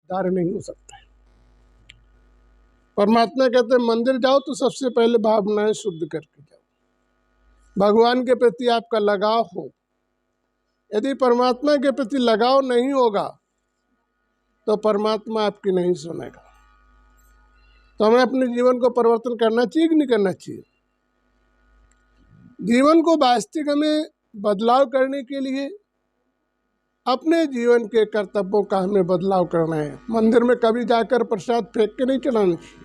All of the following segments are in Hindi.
धारण नहीं हो सकता है। परमात्मा कहते हैं मंदिर जाओ तो सबसे पहले भावनाएं शुद्ध करके जाओ, भगवान के प्रति आपका लगाव हो। यदि परमात्मा के प्रति लगाव नहीं होगा तो परमात्मा आपकी नहीं सुनेगा। तो हमें अपने जीवन को परिवर्तन करना चाहिए कि नहीं करना चाहिए? जीवन को वास्तविक हमें बदलाव करने के लिए अपने जीवन के कर्तव्यों का हमें बदलाव करना है। मंदिर में कभी जाकर प्रसाद फेंक के नहीं चढ़ाना चाहिए।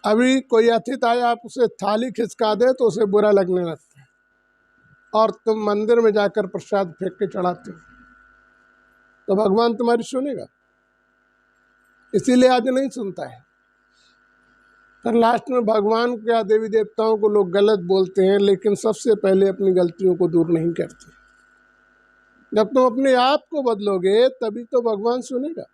अभी कोई अतिथि आया, आप उसे थाली खिसका दे तो उसे बुरा लगने लगता है, और तुम मंदिर में जाकर प्रसाद फेंक के चढ़ाते हो, तो भगवान तुम्हारी सुनेगा? इसीलिए आज नहीं सुनता है। पर लास्ट में भगवान को या देवी देवताओं को लोग गलत बोलते हैं, लेकिन सबसे पहले अपनी गलतियों को दूर नहीं करते। जब तुम अपने आप को बदलोगे तभी तो भगवान सुनेगा।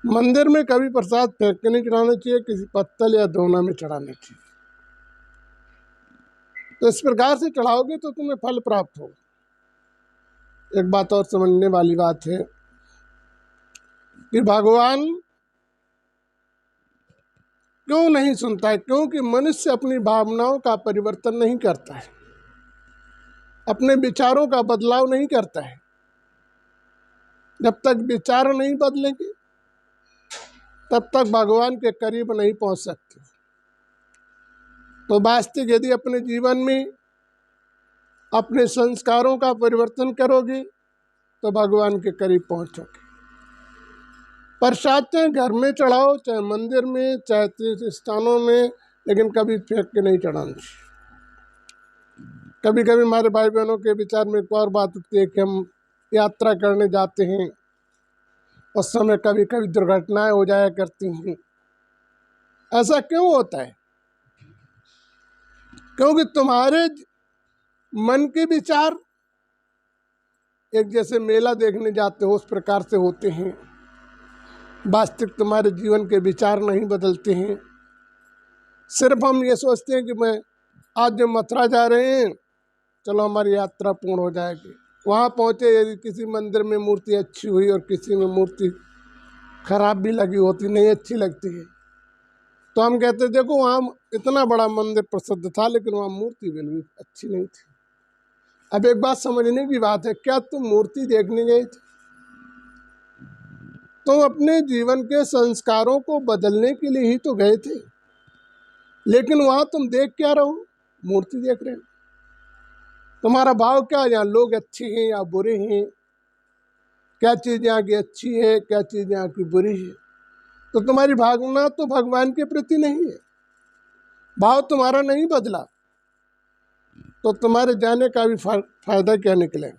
मंदिर में कभी प्रसाद फेंक के नहीं चढ़ाना चाहिए, किसी पत्तल या दोना में चढ़ाना चाहिए। तो इस प्रकार से चढ़ाओगे तो तुम्हें फल प्राप्त होगा। एक बात और समझने वाली बात है कि भगवान क्यों नहीं सुनता है? क्योंकि मनुष्य अपनी भावनाओं का परिवर्तन नहीं करता है, अपने विचारों का बदलाव नहीं करता है। जब तक विचार नहीं बदलेंगे तब तक भगवान के करीब नहीं पहुंच सकते। तो वास्तविक यदि अपने जीवन में अपने संस्कारों का परिवर्तन करोगे तो भगवान के करीब पहुंचोगे। प्रसाद चाहे घर में चढ़ाओ, चाहे मंदिर में, चाहे तीर्थ स्थानों में, लेकिन कभी फेंक के नहीं चढ़ाना चाहिए। कभी कभी हमारे भाई बहनों के विचार में एक और बात उठती है कि हम यात्रा करने जाते हैं, उस समय कभी कभी दुर्घटनाएं हो जाया करती हैं। ऐसा क्यों होता है? क्योंकि तुम्हारे मन के विचार एक जैसे मेला देखने जाते हो उस प्रकार से होते हैं। वास्तविक तुम्हारे जीवन के विचार नहीं बदलते हैं। सिर्फ हम ये सोचते हैं कि मैं आज जो मथुरा जा रहे हैं, चलो हमारी यात्रा पूर्ण हो जाएगी। वहाँ पहुँचे, यदि किसी मंदिर में मूर्ति अच्छी हुई और किसी में मूर्ति खराब भी लगी होती, नहीं अच्छी लगती है, तो हम कहते देखो वहाँ इतना बड़ा मंदिर प्रसिद्ध था लेकिन वहाँ मूर्ति बिल्कुल अच्छी नहीं थी। अब एक बात समझने की बात है, क्या तुम मूर्ति देखने गए थे? तुम अपने जीवन के संस्कारों को बदलने के लिए ही तो गए थे, लेकिन वहाँ तुम देख क्या रहो? मूर्ति देख रहे हो। तुम्हारा भाव क्या है? यहाँ लोग अच्छे हैं या बुरे हैं? क्या चीज़ यहाँ की अच्छी है, क्या चीज़ यहाँ की बुरी है? तो तुम्हारी भावना तो भगवान के प्रति नहीं है, भाव तुम्हारा नहीं बदला, तो तुम्हारे जाने का भी फायदा क्या निकलेगा?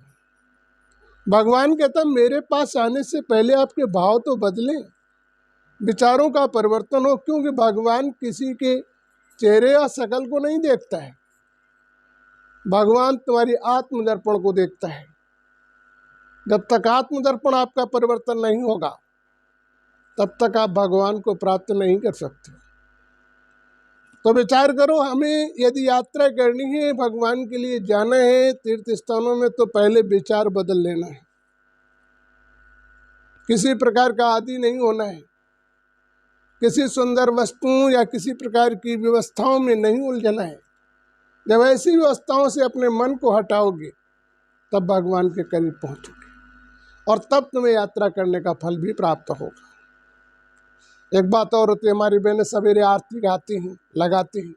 भगवान कहता मेरे पास आने से पहले आपके भाव तो बदले, विचारों का परिवर्तन हो, क्योंकि भगवान किसी के चेहरे या शकल को नहीं देखता है, भगवान तुम्हारी आत्मदर्पण को देखता है। जब तक आत्मदर्पण आपका परिवर्तन नहीं होगा तब तक आप भगवान को प्राप्त नहीं कर सकते। तो विचार करो, हमें यदि यात्रा करनी है, भगवान के लिए जाना है तीर्थ स्थानों में, तो पहले विचार बदल लेना है। किसी प्रकार का आदी नहीं होना है, किसी सुंदर वस्तुओं या किसी प्रकार की व्यवस्थाओं में नहीं उलझना है। जब ऐसी व्यवस्थाओं से अपने मन को हटाओगे तब भगवान के करीब पहुंचोगे, और तब तुम्हें यात्रा करने का फल भी प्राप्त होगा। एक बात और होती है, हमारी बहनें सवेरे आरती गाती हैं, लगाती हैं,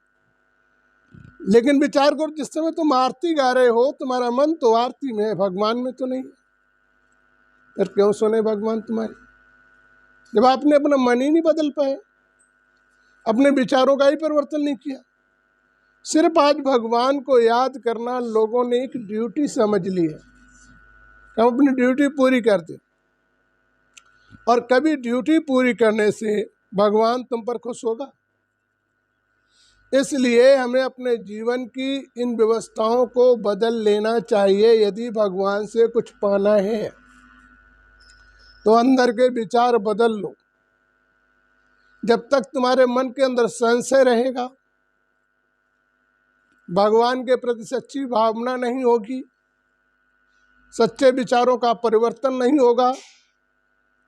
लेकिन विचार करो जिस समय तुम आरती गा रहे हो तुम्हारा मन तो आरती में है, भगवान में तो नहीं। फिर क्यों सुने भगवान तुम्हारी? जब आपने अपना मन ही नहीं बदल पाए, अपने विचारों का ही परिवर्तन नहीं किया। सिर्फ आज भगवान को याद करना लोगों ने एक ड्यूटी समझ ली है, हम अपनी ड्यूटी पूरी करते, और कभी ड्यूटी पूरी करने से भगवान तुम पर खुश होगा? इसलिए हमें अपने जीवन की इन व्यवस्थाओं को बदल लेना चाहिए। यदि भगवान से कुछ पाना है तो अंदर के विचार बदल लो। जब तक तुम्हारे मन के अंदर संशय रहेगा, भगवान के प्रति सच्ची भावना नहीं होगी, सच्चे विचारों का परिवर्तन नहीं होगा,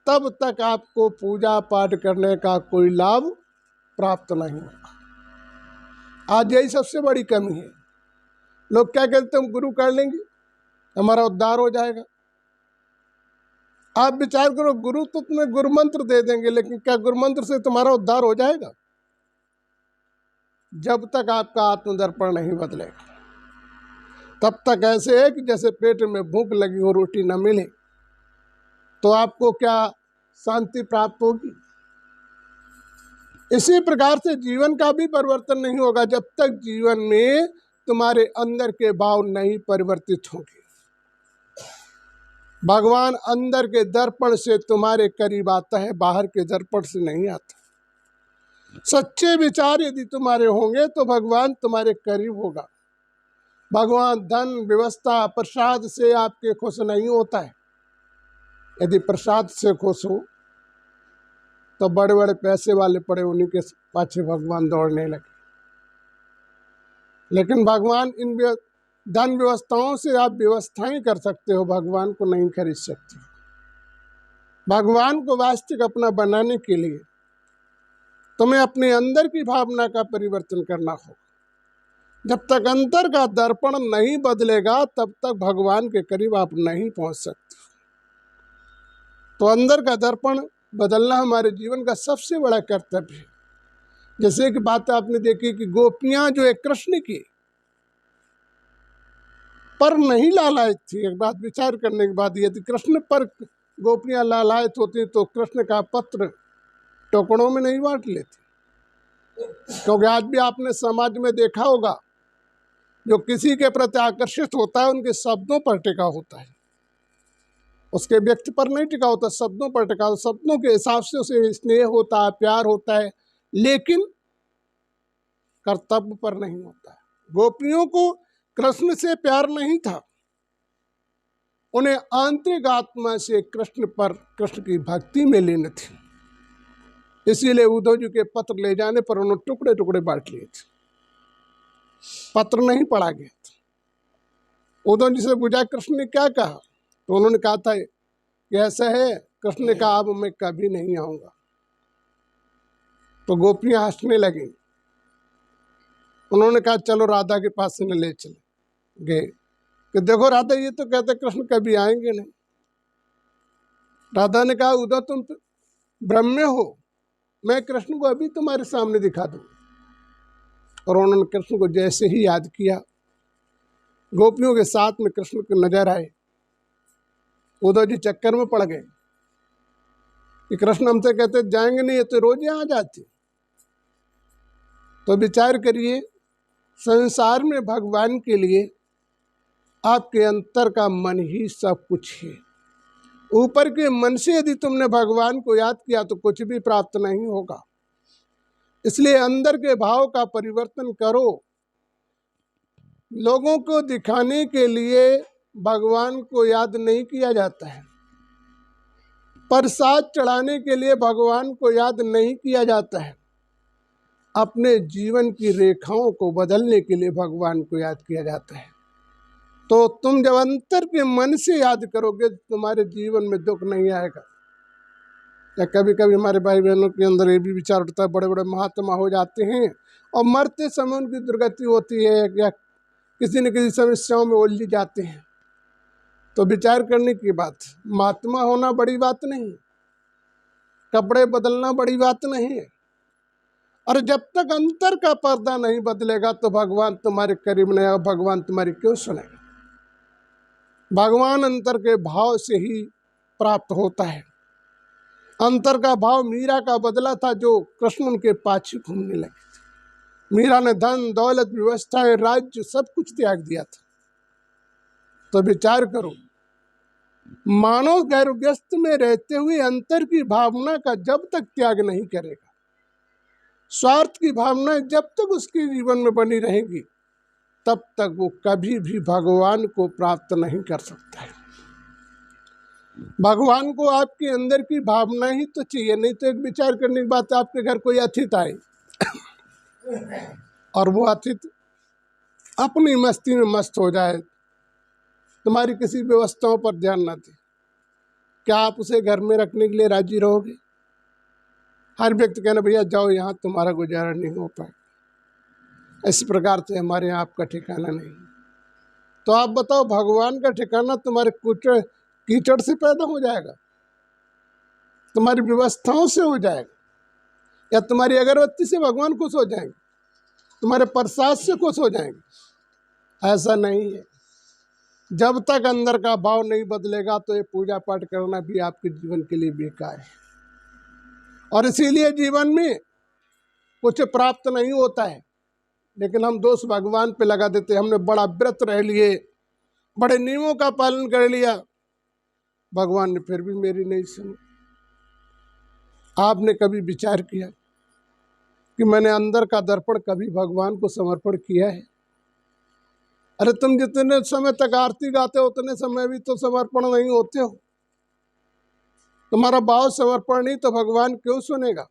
तब तक आपको पूजा पाठ करने का कोई लाभ प्राप्त नहीं होगा। आज यही सबसे बड़ी कमी है। लोग क्या कहते हैं, हम गुरु कर लेंगे हमारा उद्धार हो जाएगा। आप विचार करो, गुरु तो तुम्हें गुरु मंत्र दे देंगे, लेकिन क्या गुरु मंत्र से तुम्हारा उद्धार हो जाएगा? जब तक आपका आत्मदर्पण नहीं बदलेगा, तब तक ऐसे है कि जैसे पेट में भूख लगी हो, रोटी न मिले तो आपको क्या शांति प्राप्त होगी? इसी प्रकार से जीवन का भी परिवर्तन नहीं होगा जब तक जीवन में तुम्हारे अंदर के भाव नहीं परिवर्तित होंगे। भगवान अंदर के दर्पण से तुम्हारे करीब आता है, बाहर के दर्पण से नहीं आता। सच्चे विचार यदि तुम्हारे होंगे तो भगवान तुम्हारे करीब होगा। भगवान धन, व्यवस्था, प्रसाद से आपके खुश नहीं होता है। यदि प्रसाद से खुश हो तो बड़े बड़े पैसे वाले पड़े उन्हीं के पाछे भगवान दौड़ने लगे। लेकिन भगवान इन धन व्यवस्थाओं से आप व्यवस्थाएं कर सकते हो, भगवान को नहीं खरीद सकते। भगवान को वास्तविक अपना बनाने के लिए तुम्हें अपने अंदर की भावना का परिवर्तन करना होगा। जब तक अंतर का दर्पण नहीं बदलेगा तब तक भगवान के करीब आप नहीं पहुंच सकते। तो अंदर का दर्पण बदलना हमारे जीवन का सबसे बड़ा कर्तव्य है। जैसे कि बात आपने देखी कि गोपियां जो है कृष्ण की पर नहीं लालायित थी। एक बात विचार करने के बाद, यदि कृष्ण पर गोपियां लालायित होती तो कृष्ण का पत्र टुकड़ों में नहीं बांट लेते। क्योंकि आज भी आपने समाज में देखा होगा, जो किसी के प्रति आकर्षित होता है उनके शब्दों पर टिका होता है, उसके व्यक्ति पर नहीं टिका होता, शब्दों पर टिका होता। शब्दों के हिसाब से उसे स्नेह होता है, प्यार होता है, लेकिन कर्तव्य पर नहीं होता है। गोपियों को कृष्ण से प्यार नहीं था, उन्हें आंतरिक आत्मा से कृष्ण पर, कृष्ण की भक्ति में लीन थी। इसीलिए उद्धव जी के पत्र ले जाने पर उन्होंने टुकड़े टुकड़े बांट लिए थे, पत्र नहीं पढ़ा गया था। उद्धव जी से पूछा कृष्ण ने क्या कहा, तो उन्होंने कहा था कि ऐसा है। कृष्ण ने कहा अब मैं कभी नहीं आऊंगा। तो गोपियां हंसने लगी। उन्होंने कहा चलो राधा के पास से ले चले गए कि देखो राधा, ये तो कहते कृष्ण कभी आएंगे नहीं। राधा ने कहा उद्धव तुम तो ब्रह्म हो, मैं कृष्ण को अभी तुम्हारे सामने दिखा दूं। और उन्होंने कृष्ण को जैसे ही याद किया, गोपियों के साथ में कृष्ण को नजर आए, उद्धव जी चक्कर में पड़ गए कि कृष्ण हमसे कहते जाएंगे नहीं, तो रोज यहाँ जाते। तो विचार करिए, संसार में भगवान के लिए आपके अंतर का मन ही सब कुछ है। ऊपर के मन से यदि तुमने भगवान को याद किया तो कुछ भी प्राप्त नहीं होगा। इसलिए अंदर के भाव का परिवर्तन करो। लोगों को दिखाने के लिए भगवान को याद नहीं किया जाता है, प्रसाद चढ़ाने के लिए भगवान को याद नहीं किया जाता है, अपने जीवन की रेखाओं को बदलने के लिए भगवान को याद किया जाता है। तो तुम जब अंतर के मन से याद करोगे तो तुम्हारे जीवन में दुख नहीं आएगा। या कभी कभी हमारे भाई बहनों के अंदर ये भी विचार उठता है, बड़े बड़े महात्मा हो जाते हैं और मरते समय उनकी दुर्गति होती है या किसी न किसी समस्याओं में उलझ जाते हैं। तो विचार करने की बात, महात्मा होना बड़ी बात नहीं, कपड़े बदलना बड़ी बात नहीं है। और जब तक अंतर का पर्दा नहीं बदलेगा तो भगवान तुम्हारे करीब नहीं आएगा। भगवान तुम्हारी क्यों सुनेगा? भगवान अंतर के भाव से ही प्राप्त होता है। अंतर का भाव मीरा का बदला था, जो कृष्ण उनके पाछे घूमने लगे थे। मीरा ने धन दौलत व्यवस्थाएं राज्य सब कुछ त्याग दिया था। तो विचार करो, मानव गर्भग्रस्त में रहते हुए अंतर की भावना का जब तक त्याग नहीं करेगा, स्वार्थ की भावना जब तक उसके जीवन में बनी रहेगी, तब तक वो कभी भी भगवान को प्राप्त नहीं कर सकता है। भगवान को आपके अंदर की भावना ही तो चाहिए। नहीं तो एक विचार करने की बात, आपके घर कोई अतिथि आए और वो अतिथि अपनी मस्ती में मस्त हो जाए तुम्हारी किसी व्यवस्थाओं पर ध्यान न दे, क्या आप उसे घर में रखने के लिए राजी रहोगे? हर व्यक्ति कहना भैया जाओ, यहाँ तुम्हारा गुजारा नहीं हो पाए। इस प्रकार से हमारे यहाँ आपका ठिकाना नहीं। तो आप बताओ, भगवान का ठिकाना तुम्हारे कीचड़ से पैदा हो जाएगा, तुम्हारी व्यवस्थाओं से हो जाएगा, या तुम्हारी अगरबत्ती से भगवान खुश हो जाएंगे, तुम्हारे प्रसाद से खुश हो जाएंगे? ऐसा नहीं है। जब तक अंदर का भाव नहीं बदलेगा तो ये पूजा पाठ करना भी आपके जीवन के लिए बेकार है। और इसीलिए जीवन में कुछ प्राप्त नहीं होता है, लेकिन हम दोष भगवान पे लगा देते। हमने बड़ा व्रत रह लिए, बड़े नियमों का पालन कर लिया, भगवान ने फिर भी मेरी नहीं सुनी। आपने कभी विचार किया कि मैंने अंदर का दर्पण कभी भगवान को समर्पण किया है? अरे तुम जितने समय तक आरती गाते हो उतने समय भी तो समर्पण नहीं होते हो। तुम्हारा भाव समर्पण नहीं तो भगवान क्यों सुनेगा?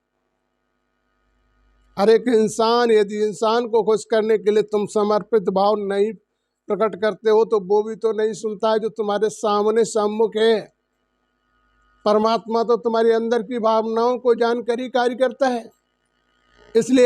हर एक इंसान, यदि इंसान को खुश करने के लिए तुम समर्पित भाव नहीं प्रकट करते हो तो वो भी तो नहीं सुनता है जो तुम्हारे सामने सम्मुख है। परमात्मा तो तुम्हारे अंदर की भावनाओं को जानकर ही कार्य करता है। इसलिए